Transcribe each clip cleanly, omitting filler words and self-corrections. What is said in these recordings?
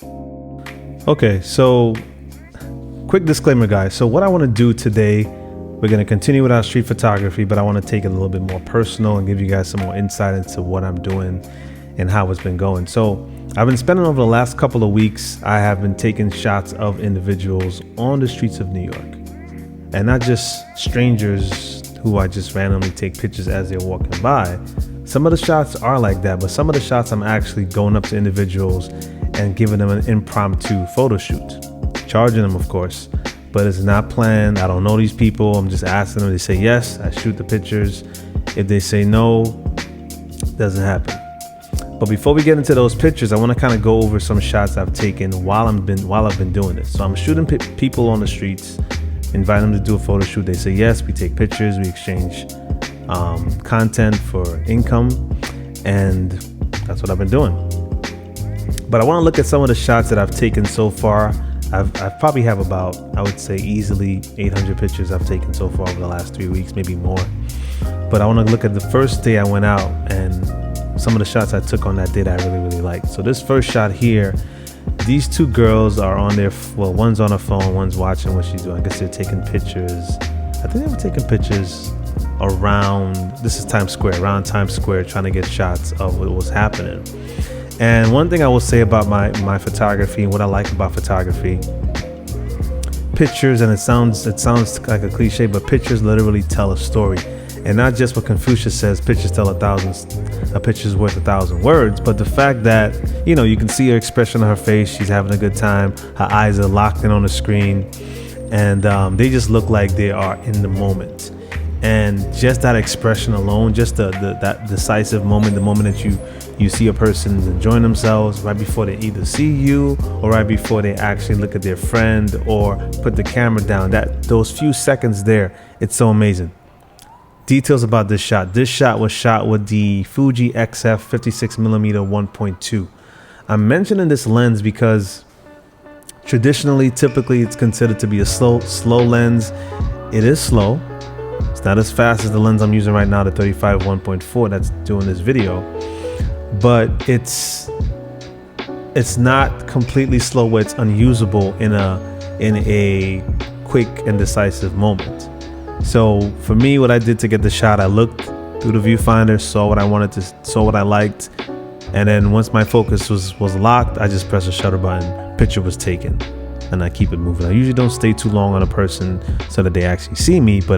Okay, so quick disclaimer, guys. So what I want to do today, we're going to continue with our street photography, but I want to take it a little bit more personal and give you guys some more insight into what I'm doing and how it's been going. So I've been spending over the last couple of weeks, I have been taking shots of individuals on the streets of New York, and not just strangers who I just randomly take pictures as they're walking by. Some of the shots are like that, but some of the shots I'm actually going up to individuals and giving them an impromptu photo shoot, charging them, of course, but it's not planned. I don't know these people. I'm just asking them. They say yes, I shoot the pictures. If they say no, doesn't happen. But before we get into those pictures, I want to kind of go over some shots I've taken while I've been doing this. So I'm shooting people on the streets, invite them to do a photo shoot. They say yes, we take pictures, we exchange content for income, and that's what I've been doing. But I want to look at some of the shots that I've taken so far. I've probably have about, I would say, easily 800 pictures I've taken so far over the last 3 weeks, maybe more. But I want to look at the first day I went out and some of the shots I took on that day that I really liked. So this first shot here, these two girls are on their, well, one's on her phone, one's watching what she's doing. I guess they're taking pictures. I think they were taking pictures around, this is Times Square, around Times Square, trying to get shots of what was happening. And one thing I will say about my photography and what I like about photography, pictures, and it sounds like a cliche, but pictures literally tell a story. And not just what Confucius says, pictures tell a picture's worth 1,000 words, but the fact that, you know, you can see her expression on her face, she's having a good time, her eyes are locked in on the screen, and they just look like they are in the moment. And just that expression alone, just that decisive moment, the moment that you see a person enjoying themselves right before they either see you or right before they actually look at their friend or put the camera down, those few seconds there, it's so amazing. Details about this shot. This shot was shot with the Fuji XF 56mm 1.2. I'm mentioning this lens because typically it's considered to be a slow lens. It is slow. It's not as fast as the lens I'm using right now, the 35 1.4 that's doing this video, but it's not completely slow where it's unusable in a quick and decisive moment. So for me, what I did to get the shot, I looked through the viewfinder, saw what I liked, and then once my focus was locked, I just pressed the shutter button, picture was taken, and I keep it moving. I usually don't stay too long on a person so that they actually see me, but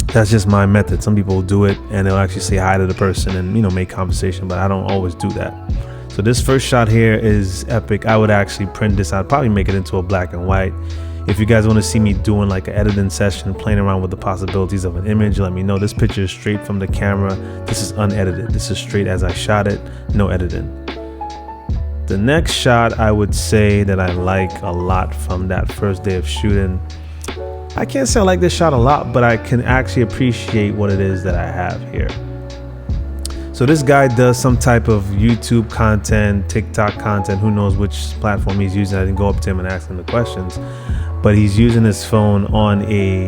that's just my method. Some people will do it and they'll actually say hi to the person and, you know, make conversation, but I don't always do that. So this first shot here is epic. I would actually print this out, probably make it into a black and white. If you guys want to see me doing like an editing session, playing around with the possibilities of an image, let me know. This picture is straight from the camera. This is unedited. This is straight as I shot it, no editing. The next shot I would say that I like a lot from that first day of shooting, I can't say I like this shot a lot, but I can actually appreciate what it is that I have here. So this guy does some type of YouTube content, TikTok content, who knows which platform he's using. I didn't go up to him and ask him the questions, but he's using his phone on a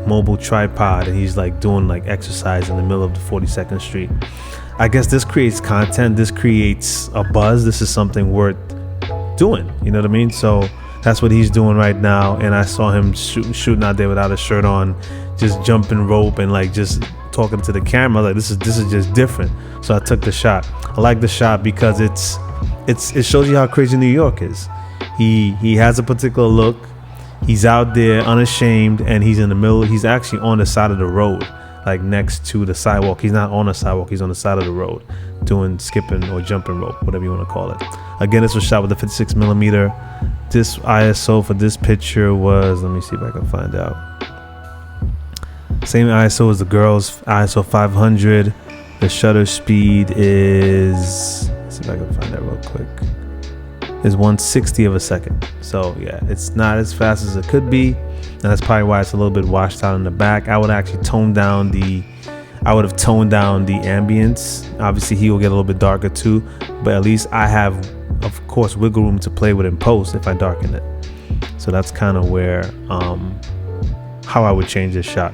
mobile tripod and he's like doing like exercise in the middle of the 42nd Street. I guess this creates content, this creates a buzz, this is something worth doing, you know what I mean? So that's what he's doing right now, and I saw him shooting out there without a shirt on, just jumping rope and like just talking to the camera. Like this is just different. So I took the shot. I like the shot because it shows you how crazy New York is. He has a particular look. He's out there unashamed, and he's in the middle. He's actually on the side of the road, like next to the sidewalk. He's not on the sidewalk, he's on the side of the road doing skipping or jumping rope, whatever you want to call it. Again, this was shot with the 56mm. This ISO for this picture was, let me see if I can find out, same ISO as the girls, ISO 500. The shutter speed is, let's see if I can find that real quick, is 1/60 of a second. So yeah, it's not as fast as it could be, and that's probably why it's a little bit washed out in the back. I would actually tone down the ambience. Obviously he will get a little bit darker too, but at least I have, of course, wiggle room to play with in post if I darken it. So that's kind of where how I would change this shot.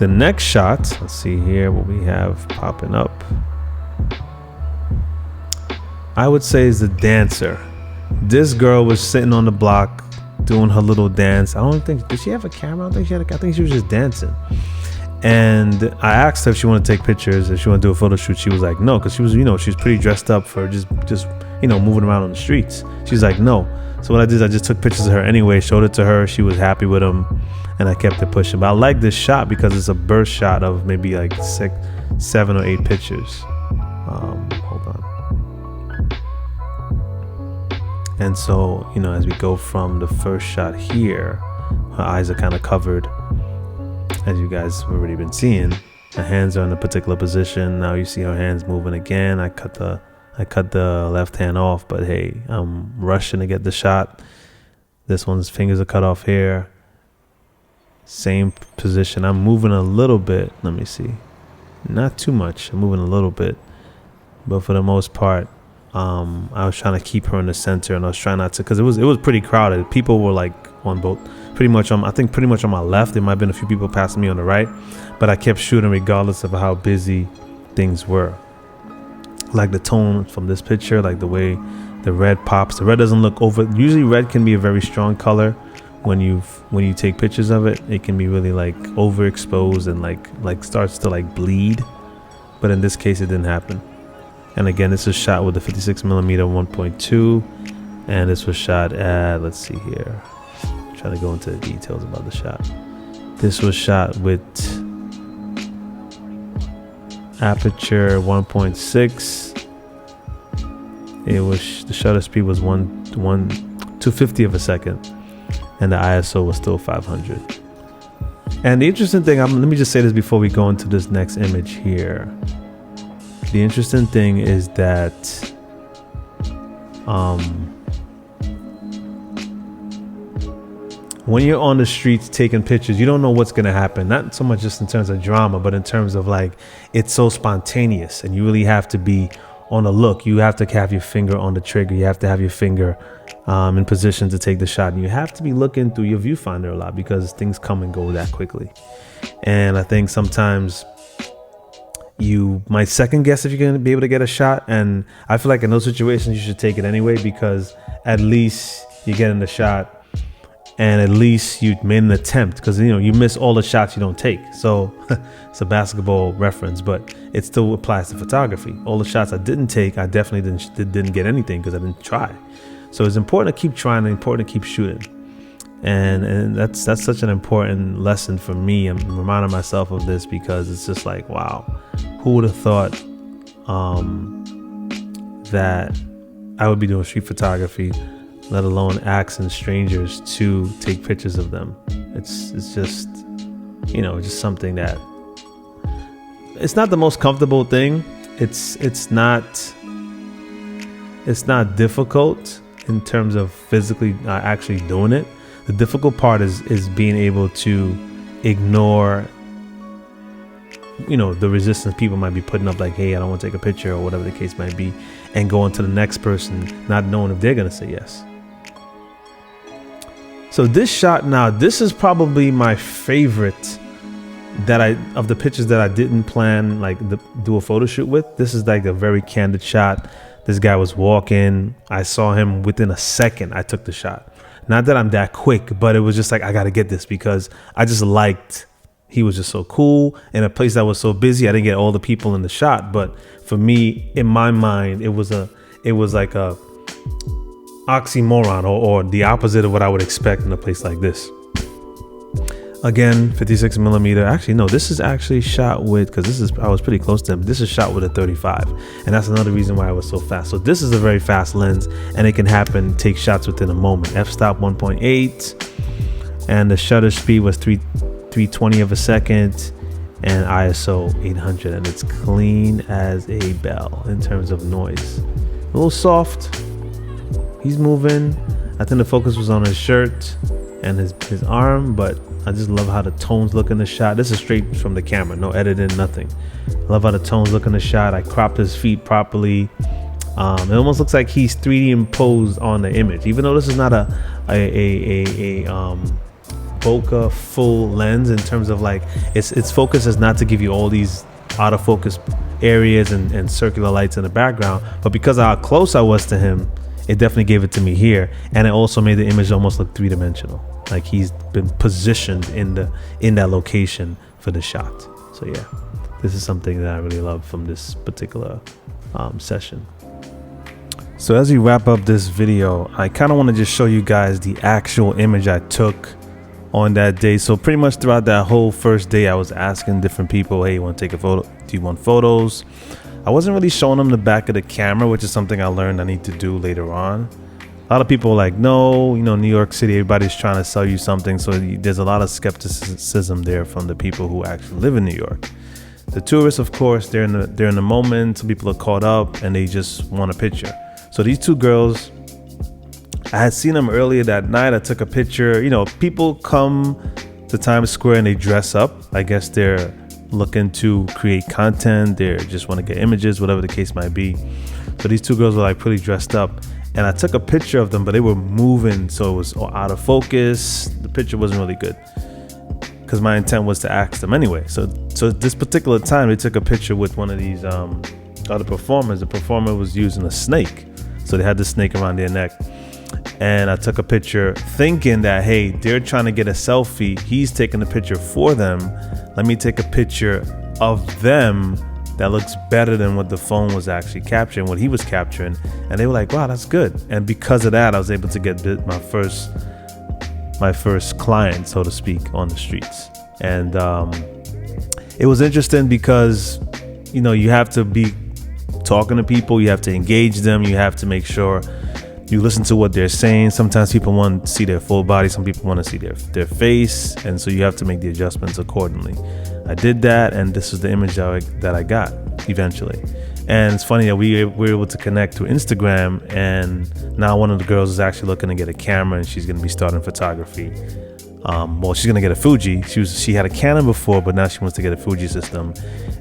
The next shot, let's see here what we have popping up. I would say is the dancer. This girl was sitting on the block doing her little dance. I don't think, did she have a camera? I don't think she had I think she was just dancing. And I asked her if she wanted to take pictures, if she wanted to do a photo shoot. She was like, no, because she was, you know, she's pretty dressed up for just you know, moving around on the streets. She's like, no. So what I did is I just took pictures of her anyway, showed it to her. She was happy with them, and I kept it pushing. But I like this shot because it's a burst shot of maybe like 6, 7 or 8 pictures. Hold on. And so, you know, as we go from the first shot here, her eyes are kind of covered, as you guys have already been seeing. Her hands are in a particular position. Now you see her hands moving again. I cut the left hand off, but hey, I'm rushing to get the shot. This one's fingers are cut off here. Same position. I'm moving a little bit. Let me see. Not too much. I'm moving a little bit, but for the most part, I was trying to keep her in the center, and I was trying not to, because it was pretty crowded. People were like on both, pretty much on my left. There might have been a few people passing me on the right, but I kept shooting regardless of how busy things were. Like the tone from this picture, like the way the red pops. The red doesn't look over. Usually red can be a very strong color when you take pictures of it. It can be really like overexposed and like starts to like bleed. But in this case, it didn't happen. And again, this is shot with the 56mm 1.2, and this was shot at, let's see here, I'm trying to go into the details about the shot. This was shot with aperture 1.6. It was, the shutter speed was 250 of a second, and the ISO was still 500. And the interesting thing, let me just say this before we go into this next image here. The interesting thing is that when you're on the streets taking pictures, you don't know what's going to happen. Not so much just in terms of drama, but in terms of like, it's so spontaneous, and you really have to be on the look. You have to have your finger on the trigger. You have to have your finger in position to take the shot. And you have to be looking through your viewfinder a lot, because things come and go that quickly. And I think sometimes you might second guess if you're going to be able to get a shot. And I feel like in those situations, you should take it anyway, because at least you're getting the shot, and at least you made an attempt, because, you know, you miss all the shots you don't take. So it's a basketball reference, but it still applies to photography. All the shots I didn't take, I definitely didn't get anything because I didn't try. So it's important to keep trying and important to keep shooting. And that's such an important lesson for me. I'm reminding myself of this because it's just like, wow, who would have thought that I would be doing street photography, let alone asking strangers to take pictures of them. It's just, you know, just something that, it's not the most comfortable thing. It's not difficult in terms of physically actually doing it. The difficult part is being able to ignore, you know, the resistance people might be putting up, like, hey, I don't want to take a picture, or whatever the case might be, and going to the next person, not knowing if they're going to say yes. So this shot now, this is probably my favorite of the pictures that I didn't plan, like do a photo shoot with. This is like a very candid shot. This guy was walking. I saw him within a second. I took the shot. Not that I'm that quick, but it was just like, I got to get this, because I just liked, he was just so cool in a place that was so busy. I didn't get all the people in the shot, but for me, in my mind, it was like a oxymoron, or the opposite of what I would expect in a place like this. Again, 56mm. Actually, no, this is actually shot with, because I was pretty close to him. This is shot with a 35, and that's another reason why I was so fast. So this is a very fast lens, and it can take shots within a moment. F-stop 1.8, and the shutter speed was 320 of a second, and ISO 800, and it's clean as a bell in terms of noise. A little soft. He's moving. I think the focus was on his shirt and his arm, but I just love how the tones look in the shot. This is straight from the camera, no editing, nothing. I love how the tones look in the shot. I cropped his feet properly. It almost looks like he's 3D imposed on the image, even though this is not a bokeh full lens in terms of like its focus is not to give you all these out of focus areas and circular lights in the background, but because of how close I was to him, it definitely gave it to me here, and it also made the image almost look three-dimensional, like he's been positioned in that location for the shot. So yeah, this is something that I really love from this particular session. So as we wrap up this video, I kind of want to just show you guys the actual image I took on that day. So pretty much throughout that whole first day, I was asking different people, hey, you want to take a photo? Do you want photos? I wasn't really showing them the back of the camera, which is something I learned I need to do later on. A lot of people are like, no, you know, New York City, everybody's trying to sell you something. So there's a lot of skepticism there from the people who actually live in New York. The tourists, of course, they're in the moment. Some people are caught up and they just want a picture. So these two girls, I had seen them earlier that night. I took a picture. You know, people come to Times Square and they dress up. I guess they're looking to create content. They just want to get images, whatever the case might be. So these two girls were like pretty dressed up. And I took a picture of them, but they were moving. So it was out of focus. The picture wasn't really good because my intent was to ask them anyway. So this particular time, they took a picture with one of these other performers. The performer was using a snake. So they had the snake around their neck. And I took a picture thinking that, hey, they're trying to get a selfie. He's taking a picture for them. Let me take a picture of them that looks better than what the phone was actually capturing, what he was capturing. And they were like, wow, that's good. And because of that, I was able to get my first client, so to speak, on the streets. And it was interesting because, you know, you have to be talking to people, you have to engage them, you have to make sure you listen to what they're saying. Sometimes people want to see their full body, some people want to see their face, and so you have to make the adjustments accordingly. I did that, and this is the image that I got eventually. And it's funny that we were able to connect through Instagram, and now one of the girls is actually looking to get a camera, and she's going to be starting photography. Well, she's going to get a Fuji. She had a Canon before, but now she wants to get a Fuji system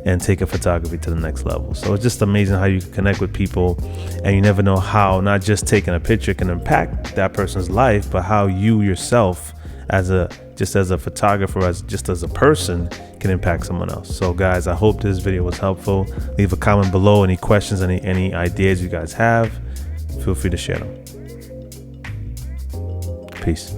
and take her photography to the next level. So it's just amazing how you can connect with people, and you never know how not just taking a picture can impact that person's life, but how you yourself as a photographer, as a person, can impact someone else. So guys, I hope this video was helpful. Leave a comment below, any questions, any ideas you guys have. Feel free to share them. Peace.